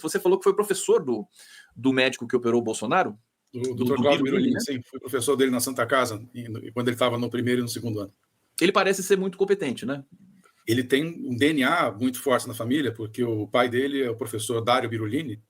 Você falou que foi professor do médico que operou o Bolsonaro? Do Dr. Cláudio Birolini, né? Sim, fui professor dele na Santa Casa, quando ele estava no primeiro e no segundo ano. Ele parece ser muito competente, né? Ele tem um DNA muito forte na família, porque o pai dele é o professor Dário Birolini,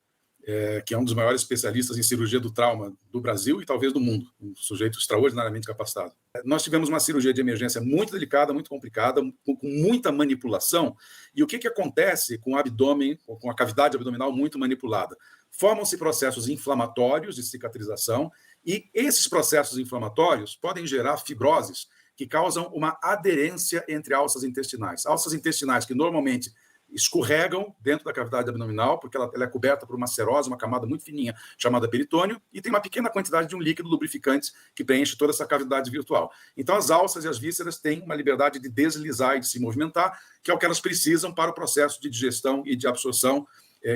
que é um dos maiores especialistas em cirurgia do trauma do Brasil e talvez do mundo, um sujeito extraordinariamente capacitado. Nós tivemos uma cirurgia de emergência muito delicada, muito complicada, com muita manipulação. E o que acontece com o abdômen, com a cavidade abdominal muito manipulada? Formam-se processos inflamatórios de cicatrização, e esses processos inflamatórios podem gerar fibroses que causam uma aderência entre alças intestinais. Alças intestinais que normalmente escorregam dentro da cavidade abdominal, porque ela é coberta por uma serose, uma camada muito fininha, chamada peritônio, e tem uma pequena quantidade de um líquido lubrificante que preenche toda essa cavidade virtual. Então, as alças e as vísceras têm uma liberdade de deslizar e de se movimentar, que é o que elas precisam para o processo de digestão e de absorção,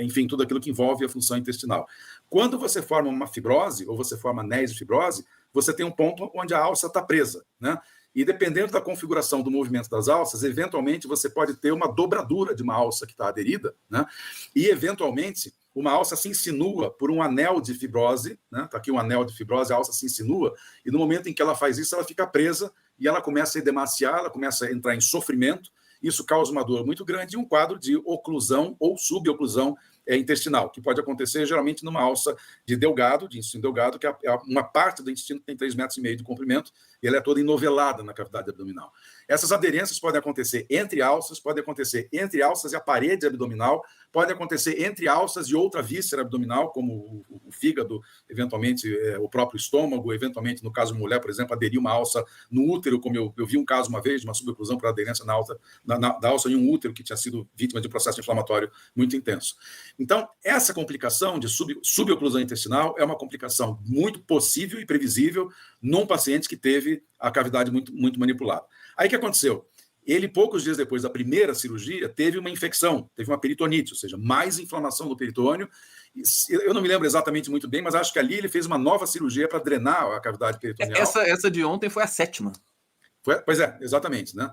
enfim, tudo aquilo que envolve a função intestinal. Quando você forma uma fibrose, ou você forma nesifibrose, você tem um ponto onde a alça está presa, né? E dependendo da configuração do movimento das alças, eventualmente você pode ter uma dobradura de uma alça que está aderida, né? E eventualmente uma alça se insinua por um anel de fibrose, né? Está aqui um anel de fibrose, a alça se insinua, e no momento em que ela faz isso, ela fica presa e ela começa a edemaciar, ela começa a entrar em sofrimento. Isso causa uma dor muito grande e um quadro de oclusão ou suboclusão intestinal, que pode acontecer geralmente numa alça de Delgado, de intestino delgado, que é uma parte do intestino que tem 3,5 metros de comprimento, e ela é toda enovelada na cavidade abdominal. Essas aderências podem acontecer entre alças, podem acontecer entre alças e a parede abdominal, pode acontecer entre alças e outra víscera abdominal, como o fígado, eventualmente o próprio estômago, eventualmente, no caso de mulher, por exemplo, aderir uma alça no útero, como eu vi um caso uma vez de uma suboclusão por aderência da alça em um útero que tinha sido vítima de um processo inflamatório muito intenso. Então, essa complicação de suboclusão intestinal é uma complicação muito possível e previsível num paciente que teve a cavidade muito, muito manipulada. Aí o que aconteceu? Ele, poucos dias depois da primeira cirurgia, teve uma infecção, teve uma peritonite, ou seja, mais inflamação do peritônio. Eu não me lembro exatamente muito bem, mas acho que ali ele fez uma nova cirurgia para drenar a cavidade peritoneal. Essa de ontem foi a 7ª. Pois é, exatamente, né?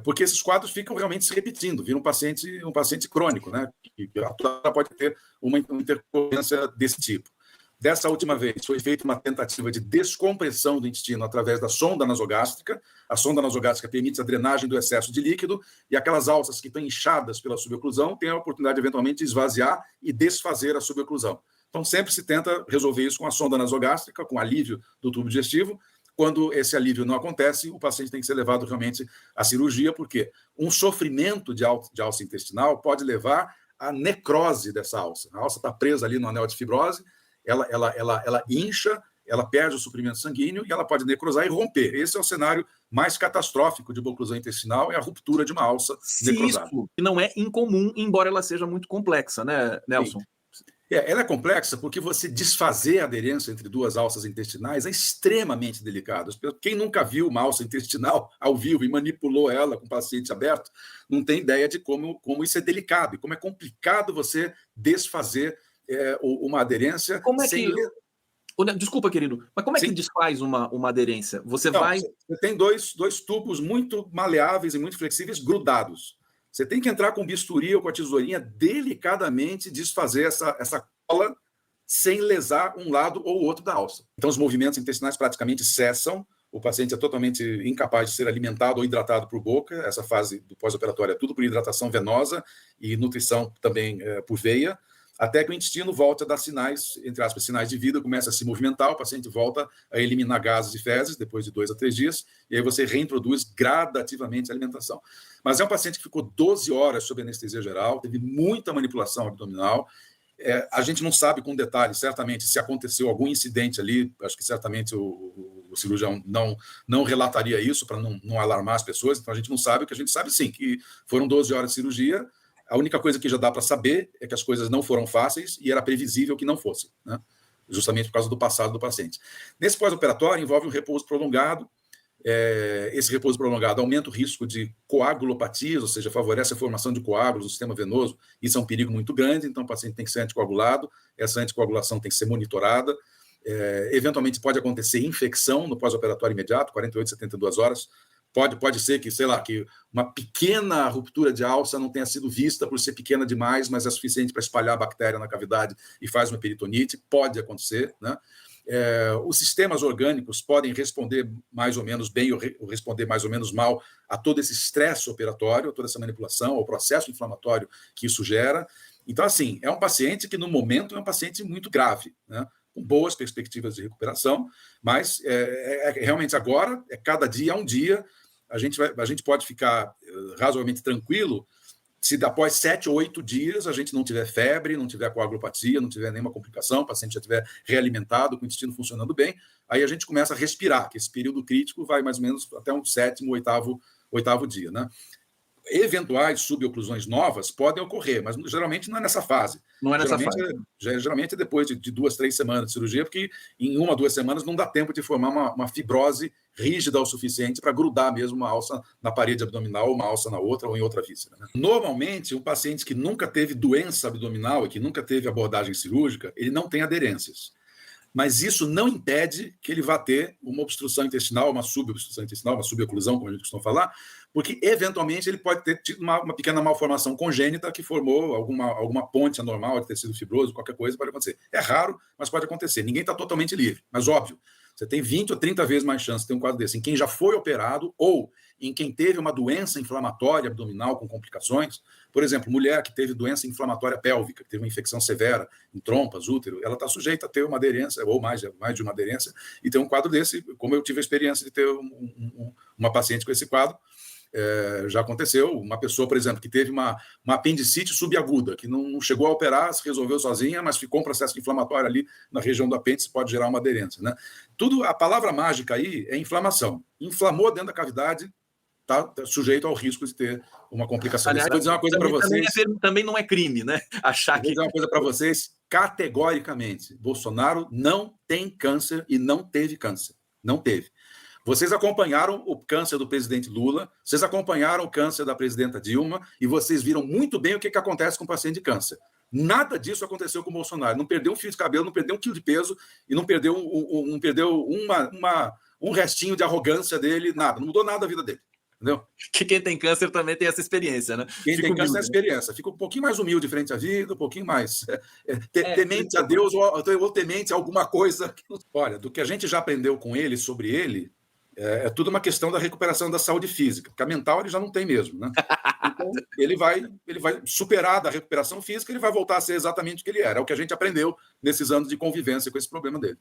Porque esses quadros ficam realmente se repetindo, vira um paciente crônico, né? Que pode ter uma intercorrência desse tipo. Dessa última vez, foi feita uma tentativa de descompressão do intestino através da sonda nasogástrica. A sonda nasogástrica permite a drenagem do excesso de líquido, e aquelas alças que estão inchadas pela suboclusão têm a oportunidade, eventualmente, de esvaziar e desfazer a suboclusão. Então, sempre se tenta resolver isso com a sonda nasogástrica, com alívio do tubo digestivo. Quando esse alívio não acontece, o paciente tem que ser levado realmente à cirurgia, porque um sofrimento de alça intestinal pode levar à necrose dessa alça. A alça está presa ali no anel de fibrose, ela incha, ela perde o suprimento sanguíneo e ela pode necrosar e romper. Esse é o cenário mais catastrófico de oclusão intestinal, é a ruptura de uma alça necrosada. Isso não é incomum, embora ela seja muito complexa, né, Nelson? Ela é complexa porque você desfazer a aderência entre duas alças intestinais é extremamente delicado. Quem nunca viu uma alça intestinal ao vivo e manipulou ela com o paciente aberto, não tem ideia de como isso é delicado e como é complicado você desfazer uma aderência. Como é que... Desculpa, querido, mas como é que desfaz uma aderência? Você tem dois tubos muito maleáveis e muito flexíveis grudados. Você tem que entrar com bisturi ou com a tesourinha delicadamente desfazer essa cola sem lesar um lado ou outro da alça. Então, os movimentos intestinais praticamente cessam, o paciente é totalmente incapaz de ser alimentado ou hidratado por boca. Essa fase do pós-operatório é tudo por hidratação venosa e nutrição também por veia, até que o intestino volte a dar sinais, entre aspas, sinais de vida, começa a se movimentar, o paciente volta a eliminar gases e fezes depois de 2 a 3 dias, e aí você reintroduz gradativamente a alimentação. Mas é um paciente que ficou 12 horas sob anestesia geral, teve muita manipulação abdominal. A gente não sabe com detalhe, certamente, se aconteceu algum incidente ali, acho que certamente o cirurgião não relataria isso para não alarmar as pessoas, então a gente não sabe. O que a gente sabe, sim, que foram 12 horas de cirurgia. A única coisa que já dá para saber é que as coisas não foram fáceis e era previsível que não fossem, né? Justamente por causa do passado do paciente. Nesse pós-operatório, envolve um repouso prolongado. Esse repouso prolongado aumenta o risco de coagulopatias, ou seja, favorece a formação de coágulos no sistema venoso. Isso é um perigo muito grande, então o paciente tem que ser anticoagulado, essa anticoagulação tem que ser monitorada. Eventualmente pode acontecer infecção no pós-operatório imediato, 48, 72 horas, Pode ser que, sei lá, que uma pequena ruptura de alça não tenha sido vista por ser pequena demais, mas é suficiente para espalhar a bactéria na cavidade e faz uma peritonite. Pode acontecer, né? Os sistemas orgânicos podem responder mais ou menos bem ou responder mais ou menos mal a todo esse estresse operatório, a toda essa manipulação, ao processo inflamatório que isso gera. Então, assim, é um paciente que, no momento, é um paciente muito grave, né? Com boas perspectivas de recuperação, mas realmente agora, cada dia é um dia, a gente pode ficar razoavelmente tranquilo se após 7 ou 8 dias a gente não tiver febre, não tiver coagulopatia, não tiver nenhuma complicação, o paciente já estiver realimentado, com o intestino funcionando bem, aí a gente começa a respirar, que esse período crítico vai mais ou menos até um 7º, 8º dia, né? Eventuais suboclusões novas podem ocorrer, mas geralmente não é nessa fase. Não é nessa fase. Geralmente é depois de 2, 3 semanas de cirurgia, porque em 1 a 2 semanas não dá tempo de formar uma fibrose rígida o suficiente para grudar mesmo uma alça na parede abdominal, uma alça na outra ou em outra víscera, né? Normalmente, um paciente que nunca teve doença abdominal e que nunca teve abordagem cirúrgica, ele não tem aderências. Mas isso não impede que ele vá ter uma obstrução intestinal, uma subobstrução intestinal, uma suboclusão, como a gente costuma falar, porque, eventualmente, ele pode ter tido uma pequena malformação congênita que formou alguma ponte anormal de tecido fibroso, qualquer coisa pode acontecer. É raro, mas pode acontecer. Ninguém está totalmente livre, mas, óbvio, você tem 20 ou 30 vezes mais chance de ter um quadro desse em quem já foi operado ou em quem teve uma doença inflamatória abdominal com complicações. Por exemplo, mulher que teve doença inflamatória pélvica, que teve uma infecção severa em trompas, útero, ela está sujeita a ter uma aderência, ou mais de uma aderência, e ter um quadro desse, como eu tive a experiência de ter uma paciente com esse quadro. Já aconteceu, uma pessoa, por exemplo, que teve uma apendicite subaguda, que não chegou a operar, se resolveu sozinha, mas ficou um processo inflamatório ali na região do apêndice, pode gerar uma aderência, né? A palavra mágica aí é inflamação. Inflamou dentro da cavidade, está sujeito ao risco de ter uma complicação. Aliás, vou dizer uma coisa para vocês. Também não é crime, né? Achar que. Vou dizer uma coisa para vocês, categoricamente: Bolsonaro não tem câncer e não teve câncer. Não teve. Vocês acompanharam o câncer do presidente Lula, vocês acompanharam o câncer da presidenta Dilma, e vocês viram muito bem o que acontece com o paciente de câncer. Nada disso aconteceu com o Bolsonaro. Não perdeu um fio de cabelo, não perdeu 1 quilo de peso e não perdeu um restinho de arrogância dele, nada. Não mudou nada a vida dele. Entendeu? Que quem tem câncer também tem essa experiência, né? Quem tem câncer tem essa experiência. Fica um pouquinho mais humilde frente à vida, um pouquinho mais temente a Deus ou temente a alguma coisa. Olha, do que a gente já aprendeu com ele, sobre ele, é tudo uma questão da recuperação da saúde física, porque a mental ele já não tem mesmo, né? Então, ele vai superar da recuperação física, ele vai voltar a ser exatamente o que ele era. É o que a gente aprendeu nesses anos de convivência com esse problema dele.